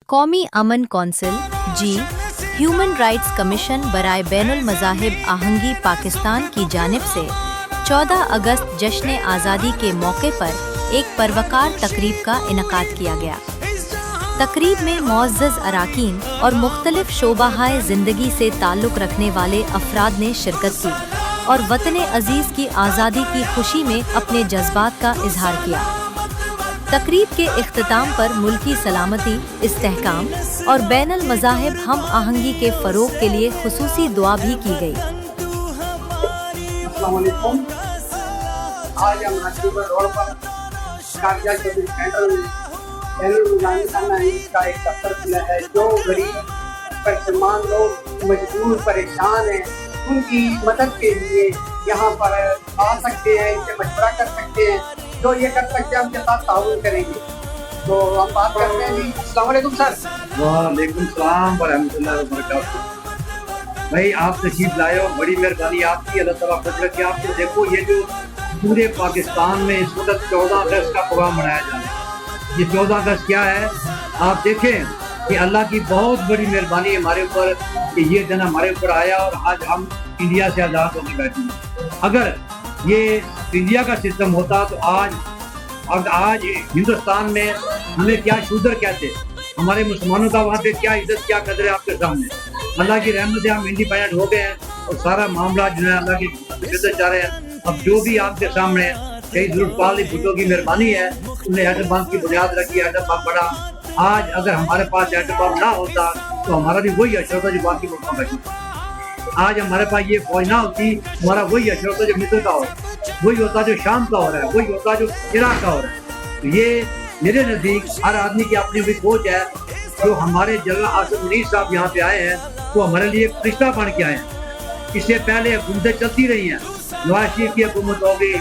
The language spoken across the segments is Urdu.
قومی امن کونسل جی ہیومن رائٹس کمیشن برائے بین المذاہب آہنگی پاکستان کی جانب سے 14 اگست جشن آزادی کے موقع پر ایک پروقار تقریب کا انعقاد کیا گیا۔ تقریب میں معزز اراکین اور مختلف شعبۂ زندگی سے تعلق رکھنے والے افراد نے شرکت کی اور وطن عزیز کی آزادی کی خوشی میں اپنے جذبات کا اظہار کیا۔ تقریب کے اختتام پر ملکی سلامتی، استحکام اور بین المذاہب ہم آہنگی کے فروغ کے لیے خصوصی دعا بھی کی گئی۔ السلام علیکم۔ آج ہم نشیبہ روڈ پر کارجہ شاپنگ سینٹر میں بین المذاہب کا ایک دفتر کھلا ہے۔ جو غریب پریشان لوگ مجبور پریشان ہیں ان کی مدد کے لیے یہاں پر آ سکتے ہیں، ان سے مشورہ کر سکتے ہیں، جو یہ کر سکتے ہیں ان کے ساتھ تعاون کریں گے۔ تو ہم بات کرتے ہیں جی۔ السلام علیکم سر۔ وعلیکم السلام ورحمۃ اللہ وبرکاتہ۔ بھائی آپ تشریف لائے ہو، بڑی مہربانی آپ کی، اللہ تعالیٰ خوش رکھے آپ کو۔ دیکھو یہ جو پورے پاکستان میں اس وقت 14 اگست کا پروگرام منایا جا رہا ہے، یہ 14 اگست کیا ہے آپ دیکھیں کہ اللہ کی بہت بڑی مہربانی ہمارے اوپر کہ یہ دن ہمارے اوپر آیا اور آج ہم انڈیا سے آزاد ہونے بیٹھے ہیں۔ اگر یہ انڈیا کا سسٹم ہوتا تو آج ہندوستان میں ہمیں کیا شودر کہتے، ہمارے مسلمانوں کا وہاں پہ کیا عزت کیا قدر ہے آپ کے سامنے۔ اللہ کی رحمت سے ہم انڈیپینڈنٹ ہو گئے ہیں اور سارا معاملہ جو ہے اللہ کی عزت جا رہے ہیں۔ اب جو بھی آپ کے سامنے کئی ضرورت پالی بھٹو کی مہربانی ہے، انہوں نے ایٹم بم کی بنیاد رکھی، ایٹم بم بڑا۔ آج اگر ہمارے پاس ایٹم بم نہ ہوتا تو ہمارا بھی وہی اشر ہوتا جو باقی ملکوں میں بیٹھا۔ آج ہمارے پاس یہ فوج نہ ہوتی، ہمارا وہی اشر ہوتا جو مصر کا ہو رہا ہے، وہی ہوتا جو شام کا ہو رہا ہے، وہی ہوتا جو عراق کا ہو رہا ہے۔ تو یہ میرے نزدیک ہر آدمی کی اپنی بھی سوچ ہے۔ جو ہمارے جنرل آصف منیر صاحب یہاں پہ آئے ہیں وہ ہمارے لیے ایک فرشتہ بن کے آئے ہیں۔ اس سے پہلے حکومتیں چلتی رہی ہیں، نواز شریف کی حکومت ہو گئی،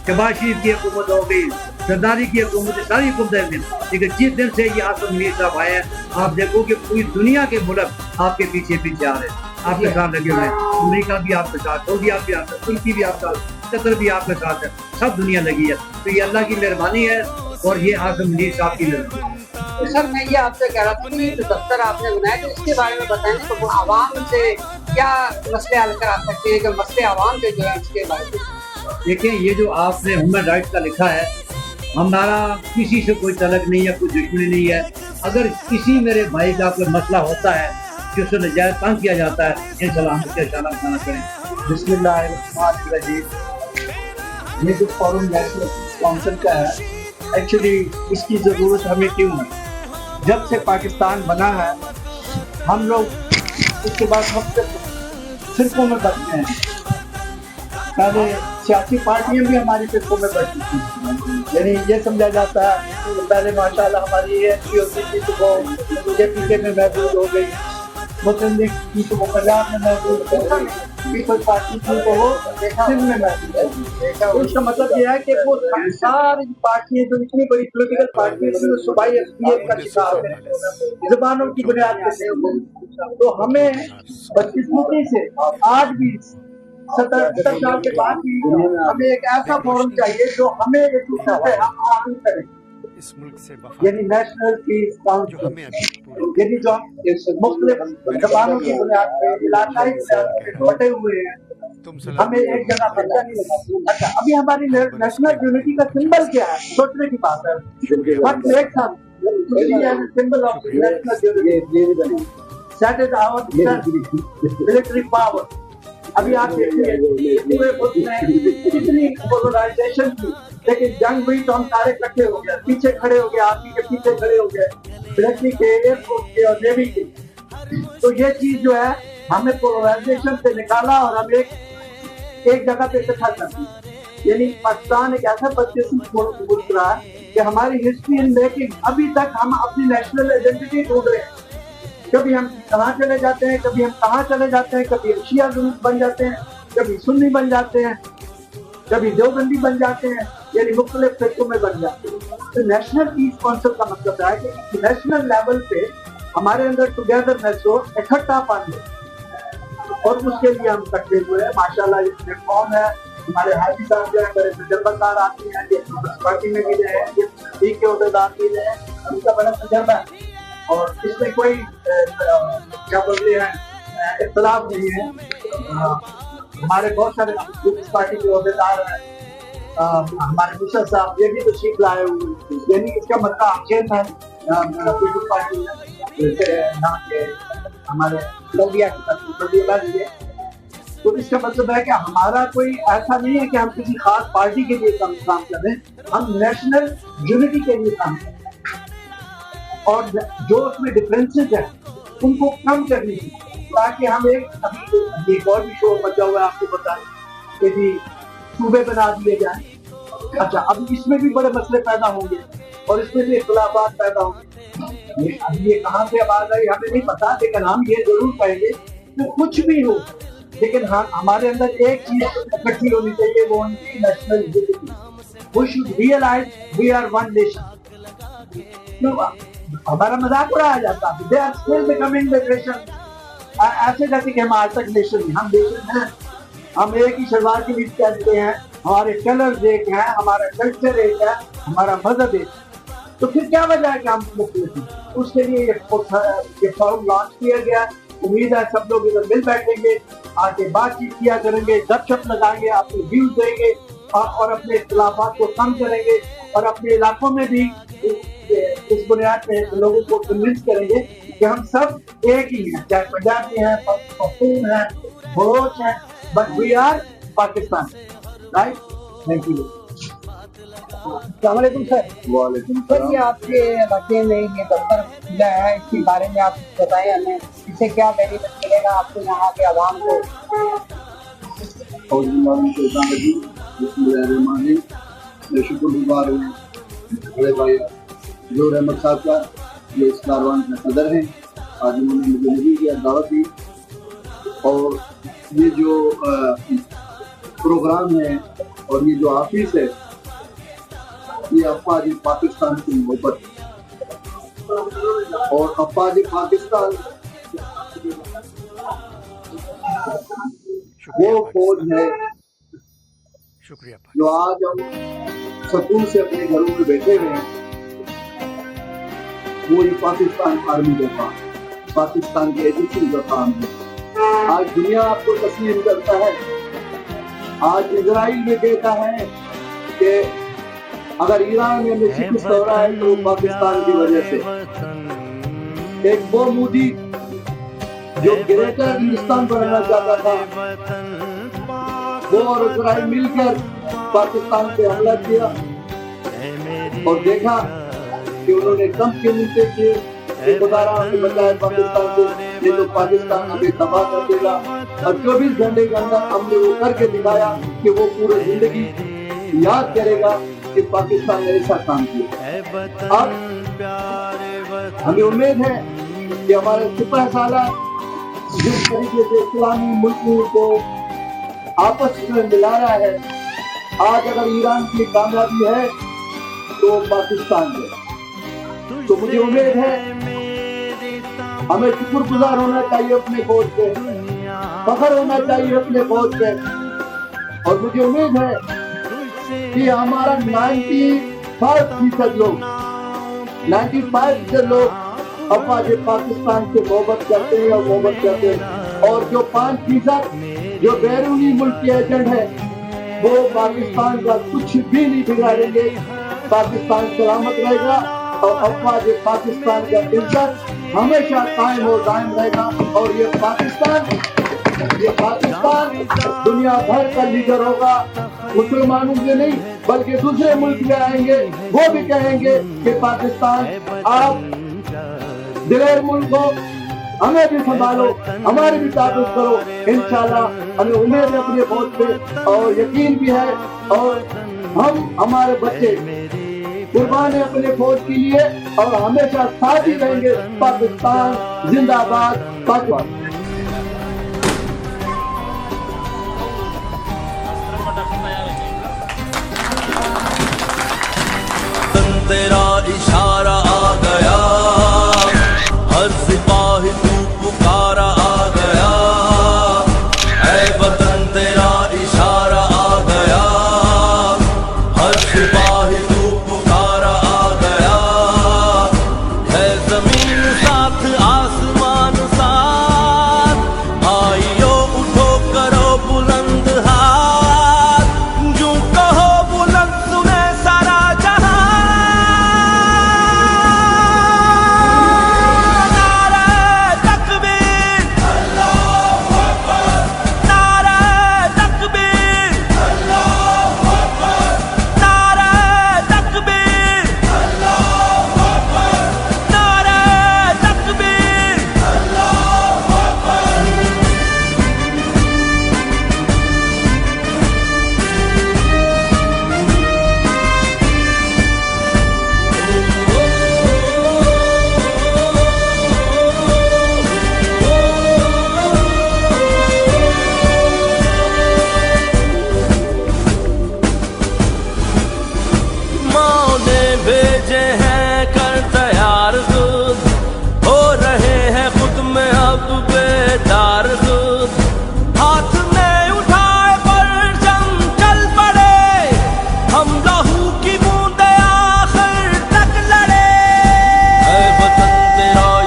شہباز شریف کی حکومت ہو گئی، زرداری کی حکومت، ساری حکومتیں ہیں، لیکن جس دن سے یہ آصف منیر صاحب آئے ہیں آپ دیکھو کہ پوری دنیا کے ملک آپ کے پیچھے پیچھے آ رہے ہیں، آپ کے ساتھ لگے ہوئے ہیں۔ امریکہ بھی آپ کے ساتھ، سعودی آپ کے ساتھ، ترکی بھی آپ کے ساتھ، قطر بھی آپ کے ساتھ ہے، سب دنیا لگی ہے۔ تو یہ اللہ کی مہربانی ہے اور یہ آصف منیر صاحب کی مہربانی ہے۔ سر میں یہ آپ سے کہہ رہا تھا کہ جو دفتر آپ نے بنایا تو اس کے بارے میں بتائیں تو وہ عوام سے کیا مسئلے حل کرا سکتے ہیں، جو مسئلے عوام کے جو ہے اس کے بارے میں۔ دیکھیں یہ جو آپ نے ہیومن رائٹس کا لکھا ہے، ہمارا کسی سے کوئی تعلق نہیں ہے، کوئی دشمنی نہیں ہے۔ اگر کسی میرے بھائی کا کوئی مسئلہ ہوتا ہے کہ اسے ناجائز تنگ کیا جاتا ہے، انشاءاللہ ہم اسے اشارہ کھانا کریں۔ بسم اللہ الرحمن الرحیم۔ یہ جو فورم نیشنل کونسل کا ہے، ایکچولی اس کی ضرورت ہمیں کیوں ہے؟ جب سے پاکستان بنا ہے ہم لوگ اس کے بعد ہم فرقوں میں بٹتے ہیں۔ پہلے سیاسی پارٹیاں بھی ہماری فرقوں میں بٹتی تھیں، یعنی یہ سمجھا جاتا ہے کہ پہلے ماشاءاللہ ہماری یہ ایس پی ہوتی تھی تو وہ جے پی کے میں محدود ہو گئی، مسلم لیگ کی تو وہ پنجاب میں محدود ہو گئی، پیپلز پارٹی کی تو وہ سندھ میں محدود ہو گئی۔ اس کا مطلب یہ ہے کہ وہ ساری پارٹیاں جو اتنی بڑی پولیٹیکل پارٹیاں تھیں وہ صوبائی اقلیت کا شکار ہیں، زبانوں کی بنیاد پر۔ تو ہمیں بدقسمتی سے آج بھی 70 سال کے بعد بھی ہمیں ایک ایسا فورم چاہیے جو ہمیں ایک دوسرے سے ہم آہنگ کرے، یعنی نیشنل پیس کاؤنسل، یعنی جو مختلف زبانوں کی بنیاد پہ، علاقائی بنیاد پہ بٹے ہوئے ہیں، ہمیں ایک جگہ پر نہیں لگا۔ اچھا ابھی ہماری نیشنل یونٹی کا سمبل کیا ہے؟ سوچنے کی بات ہے۔ What makes us to be as a symbol of national unity? That is our military power. ابھی آپ دیکھیے پورے ملک میں کتنی پولرائزیشن تھی، لیکن جنگ ہوئی تو ہم سارے اکٹھے ہو گئے، پیچھے کھڑے ہو گئے، آرمی کے پیچھے کھڑے ہو گئے، ملٹری کے، ایئر فورس کے اور نیوی کے۔ تو یہ چیز جو ہے ہمیں پولرائزیشن سے نکالا اور ہم ایک جگہ پہ اکٹھا کر دیا۔ یعنی پاکستان ایک ایسا بدقسمت ملک رہا ہے کہ ہماری ہسٹری ان میکنگ ابھی تک ہم اپنی نیشنل آئیڈینٹی ڈھونڈ رہے ہیں۔ کبھی ہم کہاں چلے جاتے ہیں، کبھی ہم کہاں چلے جاتے ہیں، کبھی ہم شیعہ بن جاتے ہیں، کبھی سنی بن جاتے ہیں، کبھی دیوبندی بن جاتے ہیں، یعنی مختلف فرقوں میں بن جاتے ہیں۔ تو نیشنل پیس کونسل کا مطلب ہے کہ نیشنل لیول پہ ہمارے اندر ٹوگیدرنیس ہو، اکٹھا پن ہو، اور اس کے لیے ہم اکٹھے ہوئے ہیں۔ ماشاءاللہ یہ پلیٹ فارم ہے، ہمارے حاجی صاحب جو ہے بڑے تجربہ کار آتے ہیں، یہ پارٹی میں بھی رہے ہیں، یہ ٹھیک کے عہدیدار بھی رہے ہیں، ان کا بڑا تجربہ ہے۔ اور اس میں کوئی کیا بولتے ہیں اختلاف نہیں ہے. ہمارے بہت سارے پیپلز پارٹی کے عہدیدار ہیں, ہمارے مشرف صاحب یہ بھی تشریف لائے ہوئے, یعنی اس کا مطلب چین ہے پیپلز پارٹی کے ہمارے بلدیہ کی طرف بلدیہ دیے. تو اس کا مطلب ہے کہ ہمارا کوئی ایسا نہیں ہے کہ ہم کسی خاص پارٹی کے لیے کام کر رہے ہیں, ہم نیشنل یونٹی کے لیے کام کر رہے ہیں, اور جو اس میں ڈفرینسز ہیں ان کو کم کرنی چاہیے, تاکہ ہم ایک اور بھی شور مچا ہوا ہے آپ کو بتائیں کہ جی صوبے بنا دیے جائیں. اچھا, اب اس میں بھی بڑے مسئلے پیدا ہوں گے اور اس میں بھی اختلافات پیدا ہوں گے. اب یہ کہاں سے آواز آئی ہمیں نہیں پتا, لیکن ہم یہ ضرور کہیں گے کہ کچھ بھی ہو لیکن ہمارے اندر ایک چیز اکٹھی ہونی چاہیے, وہ ہونی چاہیے national unity. We should realize we are one nation. ہمارا مذاق اڑایا جاتا ہے, they are still becoming the nation. ایسے جیسے کہ ہم آج تک نیشن ہیں, ہم نیشن ہیں, ہم ایک ہی شلوار کے نیچے چلتے ہیں, ہمارے کلر ایک ہیں, ہمارا کلچر ایک ہے, ہمارا مذہب ایک. تو پھر کیا وجہ ہے کہ ہم مختلف ہیں؟ اس کے لیے یہ فورم لانچ کیا گیا. امید ہے سب لوگ ادھر مل بیٹھیں گے, آ کے بات چیت کیا کریں گے, گپ شپ لگائیں گے, اپنے ویوز دیں گے اور اپنے اختلافات کو کم کریں گے, اور اپنے علاقوں میں بھی اس بنیاد پہ لوگوں کو کنونس کریں گے کہ ہم سب ایک ہی ہیں, چاہے پنجابی ہیں, پختون ہیں, بلوچ ہیں, but we are Pakistan. Right, thank you. السلام علیکم سر. وعلیکم سر, السلام. یہ آپ کے علاقے میں یہ دفتر کھلا ہے, اس کے بارے میں آپ بتائیں ہمیں, اس سے کیا بینیفٹ ملے گا آپ کو, یہاں کے عوام کو؟ بسم اللہ الرحمن الرحیم. میں شکر گزار ہوں بڑے بھائی ظہور احمد صاحب کا, جو اس کاروان کے صدر ہیں. آج انہوں نے مجھے نہیں کیا دعوت دی, اور یہ جو پروگرام ہے اور یہ جو آفس ہے یہ افواج پاکستان کی محبت ہے, اور افواج پاکستان وہ فوج ہے جو آج ہم سکون سے اپنے گھروں میں بیٹھے ہوئے ہیں. وہ یہ پاکستان آرمی کا کام, پاکستان کی ایجنسی کا کام ہے. آج دنیا آپ کو تسلیم کرتا ہے, آج اسرائیل میں کہتا ہے کہ اگر ایران میں شکست ہو رہا ہے تو وہ پاکستان کی وجہ سے. ایک وہ مودی جو گریٹر ہندوستان بنانا چاہتا تھا, وہ اور اسرائیل مل کر پاکستان پہ حملہ کیا, اور دیکھا کہ انہوں نے کم کے ملتے کیے کہ خدا را ہمیں بچائے پاکستان سے, نہیں تو پاکستان ہمیں تباہ کر دے گا. اور 24 گھنٹے کے اندر ہم نے وہ کر کے دکھایا کہ وہ پورے زندگی یاد کرے گا کہ پاکستان نے ایسا کام کیا. اب ہمیں امید ہے کہ ہمارے سپہ سالار جس طریقے سے اسلامی ملکوں کو آپس میں ملا رہا ہے, آج اگر ایران کی کامیابی ہے تو پاکستان ہے. تو مجھے امید ہے ہمیں شکر گزار ہونا چاہیے اپنے فوج پہ, فخر ہونا چاہیے اپنے فوج پہ, اور مجھے امید ہے کہ ہمارا 95% لوگ افواج پاکستان سے محبت کرتے ہیں اور محبت کرتے ہیں, اور جو 5% جو بیرونی ملک کے ایجنٹ ہیں وہ پاکستان کا کچھ بھی نہیں بگاڑیں گے. پاکستان سلامت رہے گا اور افواج پاکستان کا عزت ہمیشہ قائم و دائم رہے گا, اور یہ پاکستان دنیا بھر کا لیڈر ہوگا. مسلمانوں کے نہیں بلکہ دوسرے ملک میں آئیں گے, وہ بھی کہیں گے کہ پاکستان آپ دلیر ملک ہو, ہمیں بھی سنبھالو, ہماری بھی تعریف کرو. انشاءاللہ ہمیں امید ہے اپنے فوج پہ, اور یقین بھی ہے, اور ہم ہمارے بچے قربان ہیں اپنے فوج کے لیے, اور ہمیشہ ساتھ ہی رہیں گے. پاکستان زندہ باد, پاکستان. تیرا اشارہ